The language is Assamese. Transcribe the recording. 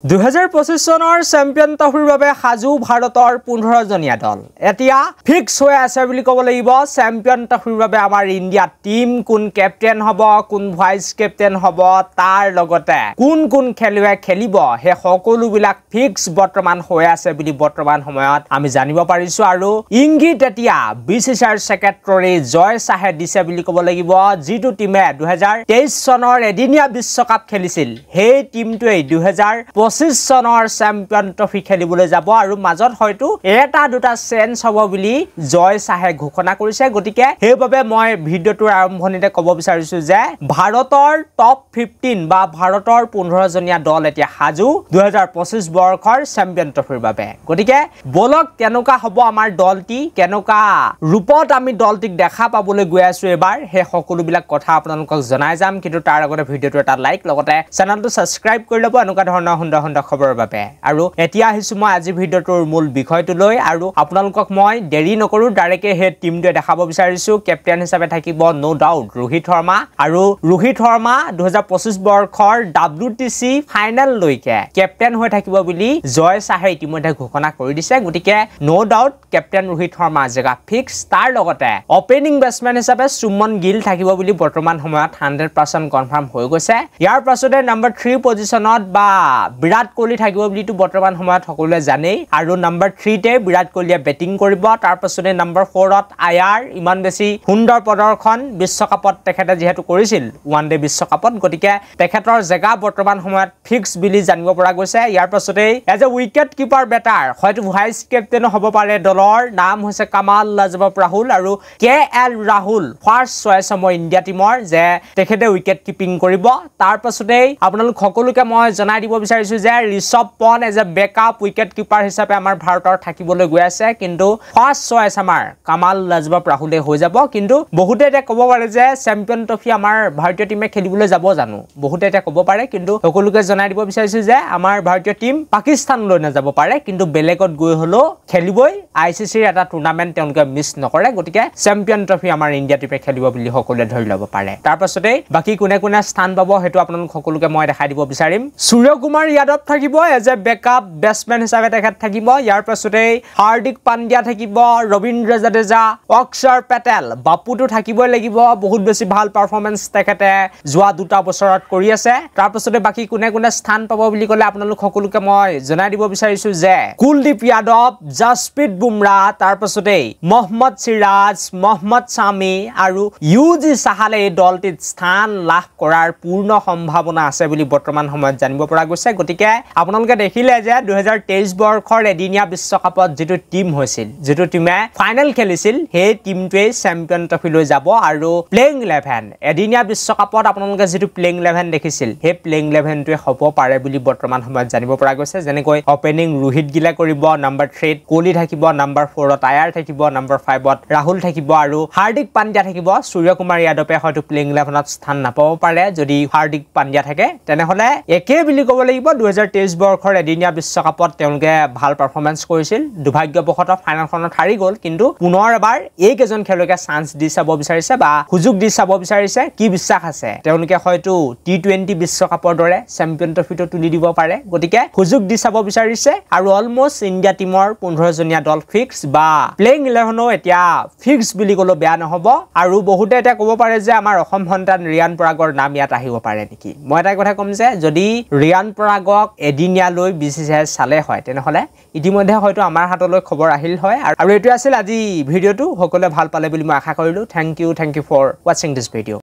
2025 চনৰ চেম্পিয়ন ট্ৰফিৰ বাবে সাজু ভাৰতৰ 15 জনীয়া দল এতিয়া ফিক্স হৈ আছে বুলি ক'ব লাগিব চেম্পিয়ন ট্ৰফিৰ বাবে আমাৰ ইণ্ডিয়া টিম কোন কেপ্টেইন হ'ব কোন ভাইস কেপ্টেইন হ'ব তাৰ লগতে কোন খেলুৱৈ খেলিব হে সকলো বিলাক ফিক্স বৰ্তমান হৈ আছে বুলি বৰ্তমান সময়ত আমি জানিব পাৰিছো আৰু ইংগিত এতিয়া বিসিসিআইৰ সেক্ৰেটাৰী জয় সাহে দিছে বুলি ক'ব লাগিব যিটো টিমে 2023 চনৰ এদিনীয়া বিশ্বকাপ খেলিছিল হে টিমটোৱে 2025 চনৰ চেম্পিয়ন ট্ৰফি খেলিবলৈ যাব আৰু মাজত হয়তো এটা দুটা চেঞ্জ হ'ব বুলি জয় সাহে ঘোষণা কৰিছে গতিকে হেইভাবে মই ভিডিওটোৰ আৰম্ভণিতে ক'ব বিচাৰিছো যে ভাৰতৰ টপ 15 বা ভাৰতৰ 15 জনীয়া দল এতিয়া সাজু 2025 বৰ্ষৰ চেম্পিয়ন ট্ৰফিৰ বাবে গতিকে বলক কেনেকা হ'ব আমাৰ দলটি কেনেকা ৰূপত আমি দলটিক দেখা পাবলৈ গৈ আছো এবাৰ হে সকলো বিলাক কথা আপোনালোকক জনাই যাম কিন্তু তাৰ আগতে ভিডিওটো এটা লাইক লগতে চেনেলটো সাবস্ক্ৰাইব কৰি ল'ব এনেকা ধৰণৰ সুন্দৰ খবৰৰ বাবে আৰু এতিয়া আহিছো মই আজি ভিডিওটোৰ মূল বিষয়টো লৈ আৰু আপোনালোকক মই দেৰি নকৰো ডাইৰেক্টলি হে টিমটো দেখাব বিচাৰিছো কেপ্টেইন হিচাপে থাকিব নো ডাউট ৰোহিত শৰ্মা আৰু ৰোহিত শৰ্মা 2025 বৰ্ষৰ WTC ফাইনেল লৈকে কেপ্টেইন হৈ থাকিব বুলি জয় সাহে ইতিমধ্যে ঘোষণা কৰি দিছে গতিকে নো ডাউট কেপ্টেইন ৰোহিত শৰ্মা জায়গা ফিক্স তাৰ লগতে ওপেনিং বেটসম্যান হিচাপে সুমন গিল থাকিব বুলি বৰ্তমান সময়ত 100% কনফাৰ্ম হৈ গৈছে ইয়াৰ পাছতে নম্বৰ 3 পজিশনত বা বিৰাট কোহলি থাকিব বুলিটো বৰ্তমান সময়ত সকলোৱে জানেই আৰু নম্বৰ 3 তে বিৰাট কোহলিয়ে বেটিং কৰিব তাৰ পাছতে নম্বৰ 4 ত আয়াৰ ইমান বেছি সুন্দৰ প্ৰদৰ্শন বিশ্বকাপত তেখেতে যেহেতু কৰিছিল ওৱান ডে বিশ্বকাপত গতিকে তেখেতৰ জায়গা বৰ্তমান সময়ত ফিক্স বুলি জানিব পৰা গৈছে ইয়াৰ পাছতে as a wicket keeper batter হয়তো ভাইস কেপ্টেইন হ'ব পাৰে দলৰ নাম হৈছে কামাল লাজপত ৰাহুল আৰু KL ৰাহুল ফাৰ্স্ট চয়েস মই ইণ্ডিয়া টিমৰ যে তেখেতে উইকেট কিপিং কৰিব তাৰ পাছতে আপোনালোক সকলোকে মই জনাই দিব বিচাৰিছো যে Rishabh Pant as a backup wicket keeper হিচাপে আমাৰ ভাৰতৰ থাকিবলৈ গৈ আছে কিন্তু ফাৰ্স্ট চয়েস আমাৰ কামাল লাজপত ৰাহুলে হৈ যাব কিন্তু বহুতে এটা ক'ব পাৰে যে চেম্পিয়ন ট্ৰফি আমাৰ ভাৰতীয় টিমে খেলিবলৈ যাব জানো বহুতে এটা ক'ব পাৰে কিন্তু সকলোকে জনাই দিব বিচাৰিছো যে আমাৰ ভাৰতীয় টিম পাকিস্তানলৈ না যাব পাৰে কিন্তু বেলেগত গৈ হলো খেলিবই ICCৰ এটা টুৰ্নামেন্ট তেওঁলোকে মিছ নকৰে গতিকে চেম্পিয়ন ট্ৰফি আমাৰ ইণ্ডিয়া টিমে খেলিব বুলি সকলোৱে ধৰি ল'ব পাৰে তাৰ পাছতে বাকি কোনে স্থান পাব হেতু আপোনালোক সকলোকে মই দেখাই দিব বিচাৰিম সূৰ্যকুমাৰ যাদৱ থাকিব এজ এ বেকআপ বেটসম্যান হিচাপে তেখেত থাকিব ইয়াৰ পাছতে হাৰ্দিক পাণ্ডিয়া থাকিব ৰবীন্দ্ৰ জাদেজা অক্ষৰ পেটেল বাপুটো থাকিবই লাগিব বহুত বেছি ভাল পাৰফৰমেন্স তেখেতে যোৱা দুটা বছৰত কৰি আছে তাৰ পাছতে বাকি কোনে স্থান পাব বুলি ক'লে আপোনালোক সকলোকে মই জনাই দিব বিচাৰিছো যে কুলদীপ যাদৱ জাসপ্ৰীত বুমৰাহ তাৰ পাছতে মোহাম্মদ সিৰাজ মোহাম্মদ শামি আৰু ইউজি সাহালে দলটিত স্থান লাভ কৰাৰ পূৰ্ণ সম্ভাৱনা আছে বুলি বৰ্তমান সময়ত জানিব পৰা গৈছে গতিকে আপোনালোকে দেখিলে যে 2023 বৰ্ষৰ এদিনীয়া বিশ্বকাপত যেটো টিম হৈছিল যেটো টিমে ফাইনেল খেলিছিল হে টিমটোৱে চেম্পিয়ন ট্ৰফি লৈ যাব আৰু প্লেইং 11 এদিনীয়া বিশ্বকাপত আপোনালোকে যেটো প্লেইং 11 দেখিছিল হে প্লেইং 11 টোৱে হ'ব পাৰে বুলি বৰ্তমান সময়ত জানিব পৰা গৈছে যেনেকৈ ওপেনিং ৰোহিত গিলা কৰিব নম্বৰ 3 ত কোহলি থাকিব নম্বৰ 4 ত আয়াৰ থাকিব নম্বৰ 5 ত ৰাহুল থাকিব আৰু হাৰ্দিক পাণ্ডিয়া থাকিব সূৰ্যকুমাৰ যাদৱে হয়তো প্লেইং 11 ত স্থান নাপাব পাৰে যদি হাৰ্দিক পাণ্ডিয়া থাকে তেনেহলে একে বুলি ক'ব লাগিব 2023 বৰ্ষৰ এদিনীয়া বিশ্বকাপত তেওঁলোকে ভাল পাৰফৰমেন্স কৰিছিল দুৰ্ভাগ্যবশতঃ ফাইনেলখনত হাৰি গ'ল কিন্তু পুনৰ এবাৰ এই কেজন খেলুৱৈকে চান্স দি চাব বিচাৰিছে বা সুযোগ দি চাব বিচাৰিছে কি বিশ্বাস আছে তেওঁলোকে হয়তো T20 বিশ্বকাপৰ দৰে চেম্পিয়ন ট্ৰফিটো তুলি দিব পাৰে গতিকে সুযোগ দি চাব বিচাৰিছে আৰু অলমোষ্ট ইণ্ডিয়া টিমৰ 15 জনীয়া দল ফিক্স বা প্লেইং 11ও এতিয়া ফিক্স বুলি ক'লে বেয়া নহব আৰু বহুতে এটা ক'ব পাৰে যে আমাৰ অসম সন্তান ৰিয়ান পৰাগৰ নাম ইয়াত আহিব পাৰে নেকি মই এটা কথা ক'ম যে যদি ৰিয়ান পৰাগক এদিনীয়ালৈ বিসিসিআই চালে হয় তেনেহলে ইতিমধ্যে হয়তো আমাৰ হাতলৈ খবৰ আহিল হয় আৰু এটো আছিল আজি ভিডিওটো সকলোৱে ভাল পালে বুলি মই আশা কৰিলো thank you for watching this video